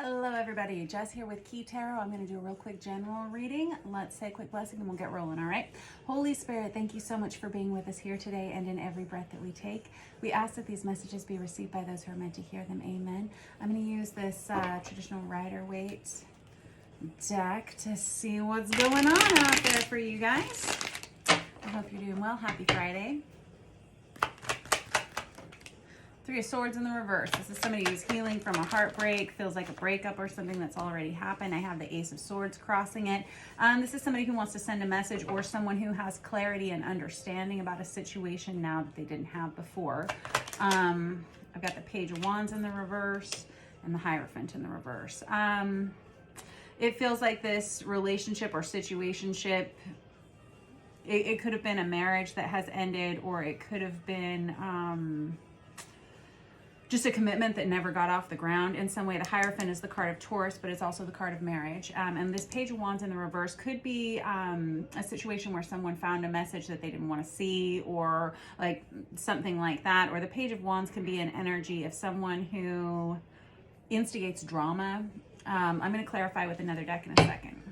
Hello everybody, Jess here with Key Tarot. I'm going to do a real quick general reading. Let's say a quick blessing and we'll get rolling, all right? Holy Spirit, thank you so much for being with us here today and in every breath that we take. We ask that these messages be received by those who are meant to hear them. Amen. I'm going to use this traditional Rider-Waite deck to see what's going on out there for you guys. I hope you're doing well. Happy Friday. Three of Swords in the reverse. This is somebody who's healing from a heartbreak, feels like a breakup or something that's already happened. I have the Ace of Swords crossing it. This is somebody who wants to send a message or someone who has clarity and understanding about a situation now that they didn't have before. I've got the Page of Wands in the reverse and the Hierophant in the reverse. It feels like this relationship or situationship, it could have been a marriage that has ended, or it could have been just a commitment that never got off the ground in some way. The Hierophant is the card of Taurus, but it's also the card of marriage. And this Page of Wands in the reverse could be a situation where someone found a message that they didn't want to see, or like something like that. Or the Page of Wands can be an energy of someone who instigates drama. I'm going to clarify with another deck in a second.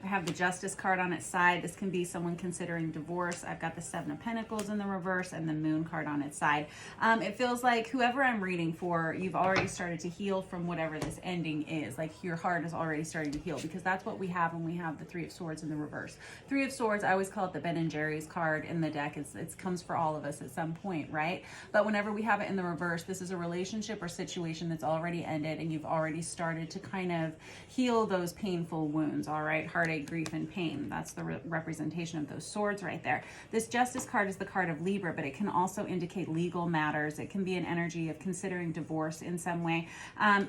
I have the Justice card on its side. This can be someone considering divorce. I've got the Seven of Pentacles in the reverse and the Moon card on its side. It feels like whoever I'm reading for, you've already started to heal from whatever this ending is. Like your heart is already starting to heal, because that's what we have when we have the Three of Swords in the reverse. Three of Swords, I always call it the Ben and Jerry's card in the deck. It comes for all of us at some point, right? But whenever we have it in the reverse, this is a relationship or situation that's already ended, and you've already started to kind of heal those painful wounds, all right? Heartache, grief, and pain. That's the representation of those swords right there. This Justice card is the card of Libra, but it can also indicate legal matters. It can be an energy of considering divorce in some way.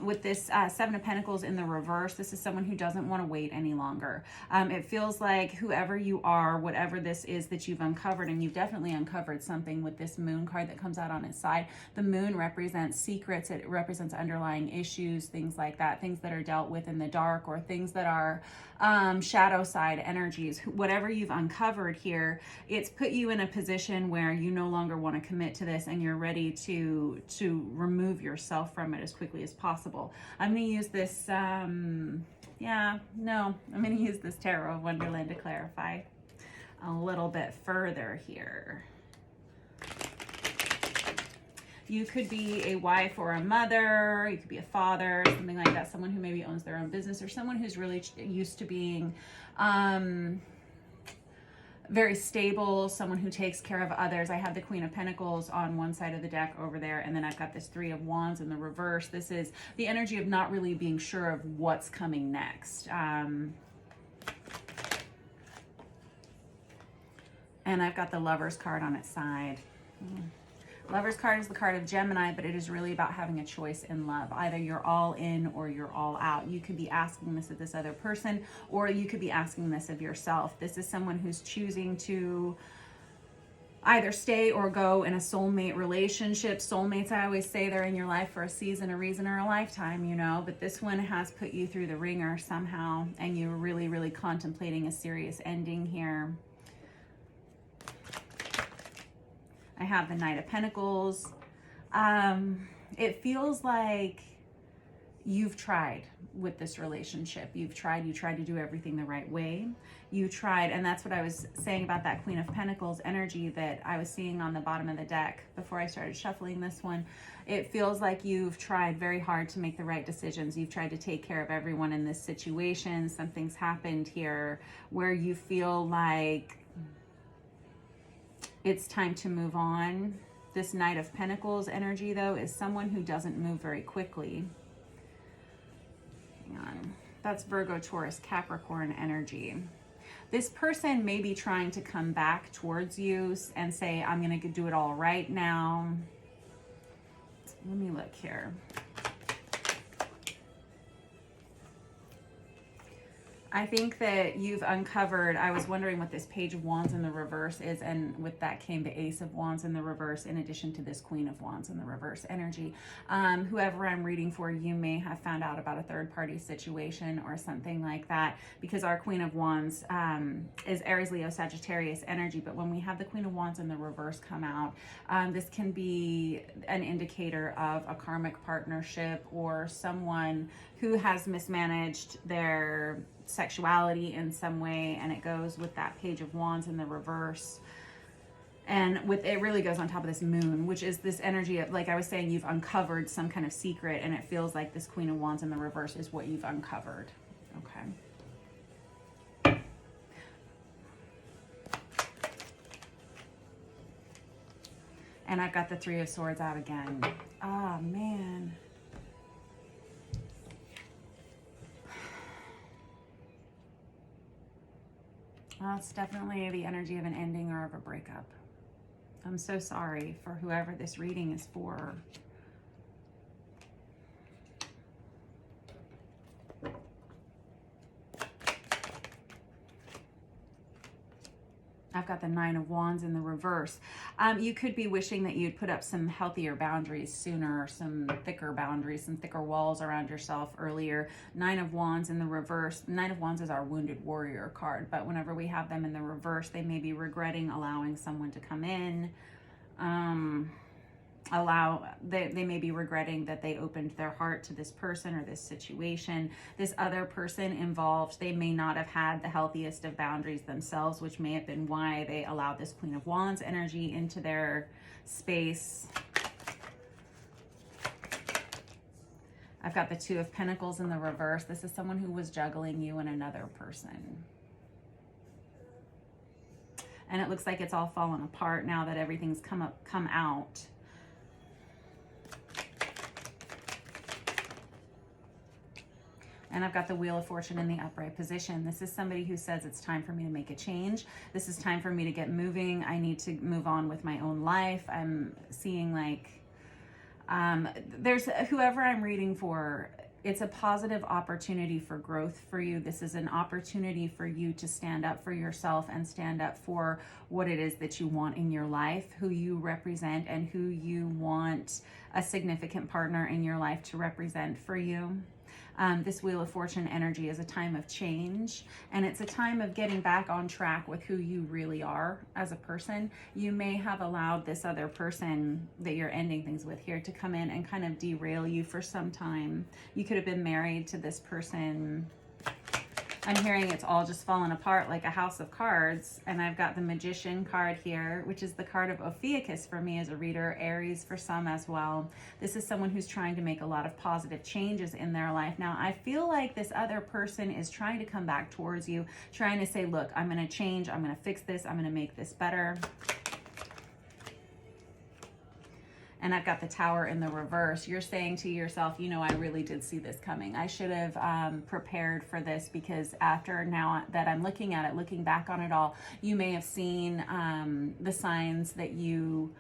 With this Seven of Pentacles in the reverse, this is someone who doesn't want to wait any longer. It feels like whoever you are, whatever this is that you've uncovered, and you've definitely uncovered something with this Moon card that comes out on its side. The Moon represents secrets. It represents underlying issues, things like that, things that are dealt with in the dark, or things that are shadow side energies. Whatever you've uncovered here, it's put you in a position where you no longer want to commit to this, and you're ready to remove yourself from it as quickly as possible. I'm going to use this I'm going to use this Tarot of Wonderland to clarify a little bit further here. You could be a wife or a mother, you could be a father, something like that, someone who maybe owns their own business, or someone who's really used to being very stable, someone who takes care of others. I have the Queen of Pentacles on one side of the deck over there, and then I've got this Three of Wands in the reverse. This is the energy of not really being sure of what's coming next. And I've got the Lovers card on its side. Lover's card is the card of Gemini, but it is really about having a choice in love. Either you're all in or you're all out. You could be asking this of this other person, or you could be asking this of yourself. This is someone who's choosing to either stay or go in a soulmate relationship. Soulmates, I always say, they're in your life for a season, a reason, or a lifetime, you know, but this one has put you through the ringer somehow, and you're really, really contemplating a serious ending here. I have the Knight of Pentacles. It feels like you've tried with this relationship. You tried to do everything the right way. You tried, and that's what I was saying about that Queen of Pentacles energy that I was seeing on the bottom of the deck before I started shuffling this one. It feels like you've tried very hard to make the right decisions. You've tried to take care of everyone in this situation. Something's happened here where you feel like it's time to move on. This Knight of Pentacles energy, though, is someone who doesn't move very quickly. Hang on. That's Virgo, Taurus, Capricorn energy. This person may be trying to come back towards you and say, I'm going to do it all right now. Let me look here. I think that you've uncovered, I was wondering what this Page of Wands in the reverse is, and with that came the Ace of Wands in the reverse, in addition to this Queen of Wands in the reverse energy. Whoever I'm reading for, you may have found out about a third-party situation or something like that, because our Queen of Wands is Aries, Leo, Sagittarius energy, but when we have the Queen of Wands in the reverse come out, this can be an indicator of a karmic partnership or someone who has mismanaged their sexuality in some way, and it goes with that Page of Wands in the reverse, and with it really goes on top of this moon, which is this energy of, like I was saying, you've uncovered some kind of secret, and it feels like this Queen of Wands in the reverse is what you've uncovered. Okay. And I've got the Three of Swords out again. Oh man. Well, it's definitely the energy of an ending or of a breakup. I'm so sorry for whoever this reading is for. I've got the Nine of Wands in the reverse. You could be wishing that you'd put up some healthier boundaries sooner, some thicker boundaries, some thicker walls around yourself earlier. Nine of Wands in the reverse. Nine of Wands is our wounded warrior card, but whenever we have them in the reverse, they may be regretting allowing someone to come in. They may be regretting that they opened their heart to this person or this situation. This other person involved, they may not have had the healthiest of boundaries themselves, which may have been why they allowed this Queen of Wands energy into their space. I've got the Two of Pentacles in the reverse. This is someone who was juggling you and another person. And it looks like it's all fallen apart now that everything's come out. And I've got the Wheel of Fortune in the upright position. This is somebody who says it's time for me to make a change. This is time for me to get moving. I need to move on with my own life. I'm seeing like, there's whoever I'm reading for, it's a positive opportunity for growth for you. This is an opportunity for you to stand up for yourself and stand up for what it is that you want in your life, who you represent, and who you want a significant partner in your life to represent for you. This Wheel of Fortune energy is a time of change, and it's a time of getting back on track with who you really are as a person. You may have allowed this other person that you're ending things with here to come in and kind of derail you for some time. You could have been married to this person. I'm hearing it's all just fallen apart like a house of cards. And I've got the Magician card here, which is the card of Ophiuchus for me as a reader, Aries for some as well. This is someone who's trying to make a lot of positive changes in their life. Now, I feel like this other person is trying to come back towards you, trying to say, look, I'm going to change. I'm going to fix this. I'm going to make this better. And I've got the Tower in the reverse. You're saying to yourself, you know, I really did see this coming. I should have prepared for this, because after now that I'm looking at it, looking back on it all, you may have seen the signs that you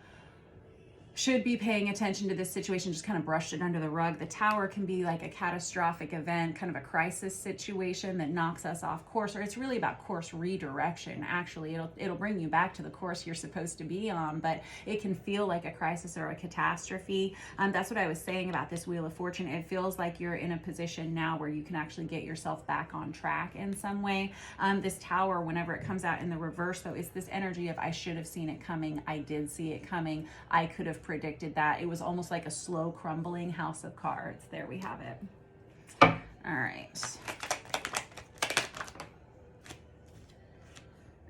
should be paying attention to this situation, just kind of brushed it under the rug. The Tower can be like a catastrophic event, kind of a crisis situation that knocks us off course, or it's really about course redirection. Actually, it'll bring you back to the course you're supposed to be on, but it can feel like a crisis or a catastrophe. That's what I was saying about this Wheel of Fortune. It feels like you're in a position now where you can actually get yourself back on track in some way. This Tower, whenever it comes out in the reverse, though, is this energy of I should have seen it coming. I did see it coming. I could have predicted that. It was almost like a slow crumbling house of cards. There we have it. All right.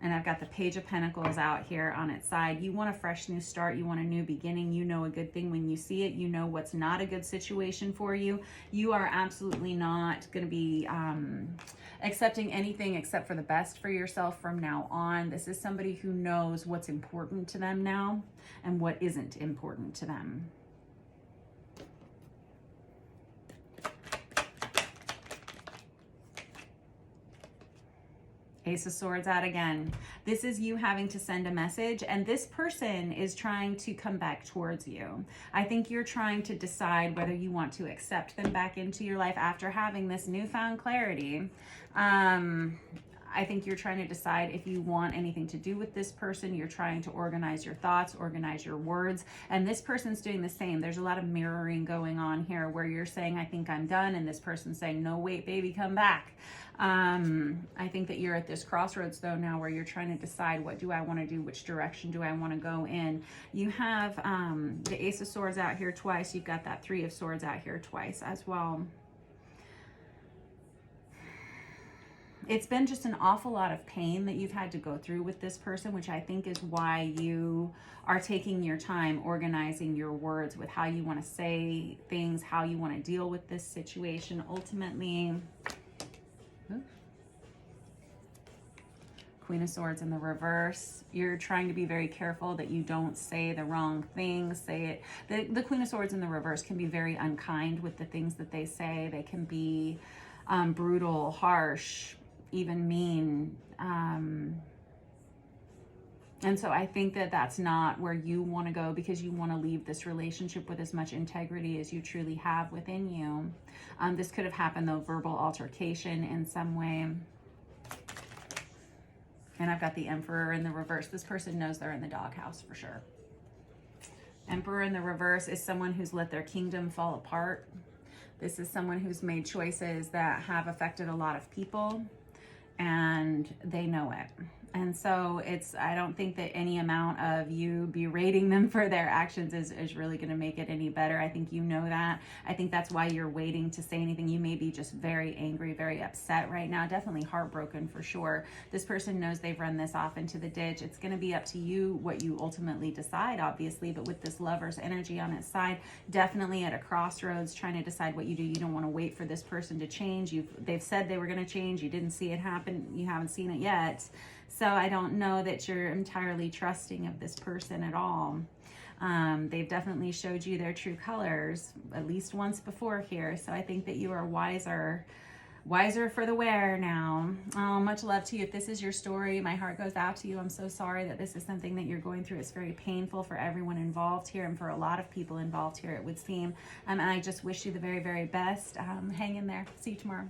And I've got the Page of Pentacles out here on its side. You want a fresh new start. You want a new beginning. You know a good thing when you see it. You know what's not a good situation for you. You are absolutely not going to be accepting anything except for the best for yourself from now on. This is somebody who knows what's important to them now and what isn't important to them. Ace of Swords out again. This is you having to send a message, and this person is trying to come back towards you. I think you're trying to decide whether you want to accept them back into your life after having this newfound clarity. I think you're trying to decide if you want anything to do with this person. You're trying to organize your thoughts, organize your words, and this person's doing the same. There's a lot of mirroring going on here where you're saying, I think I'm done, and this person's saying, no, wait, baby, come back. I think that you're at this crossroads though now where you're trying to decide, what do I want to do? Which direction do I want to go in? You have the Ace of Swords out here twice. You've got that Three of Swords out here twice as well. It's been just an awful lot of pain that you've had to go through with this person, which I think is why you are taking your time organizing your words with how you want to say things, how you want to deal with this situation. Ultimately, Queen of Swords in the reverse. You're trying to be very careful that you don't say the wrong things. Say it. The Queen of Swords in the reverse can be very unkind with the things that they say. They can be brutal, harsh, even mean. And so I think that that's not where you want to go, because you want to leave this relationship with as much integrity as you truly have within you. This could have happened though, verbal altercation in some way. And I've got the Emperor in the reverse. This person knows they're in the doghouse for sure. Emperor in the reverse is someone who's let their kingdom fall apart. This is someone who's made choices that have affected a lot of people, and they know it. And so I don't think that any amount of you berating them for their actions is really going to make it any better. I think you know that. I think that's why you're waiting to say anything. You may be just very angry, very upset right now, definitely heartbroken for sure. This person knows they've run this off into the ditch. It's going to be up to you what you ultimately decide, obviously, but with this Lover's energy on its side, definitely at a crossroads, trying to decide what you do. You don't want to wait for this person to change. They've said they were going to change. You didn't see it happen. You haven't seen it yet. So I don't know that you're entirely trusting of this person at all. They've definitely showed you their true colors at least once before here. So I think that you are wiser for the wear now. Much love to you. If this is your story, my heart goes out to you. I'm so sorry that this is something that you're going through. It's very painful for everyone involved here, and for a lot of people involved here, it would seem. And I just wish you the very, very best. Hang in there. See you tomorrow.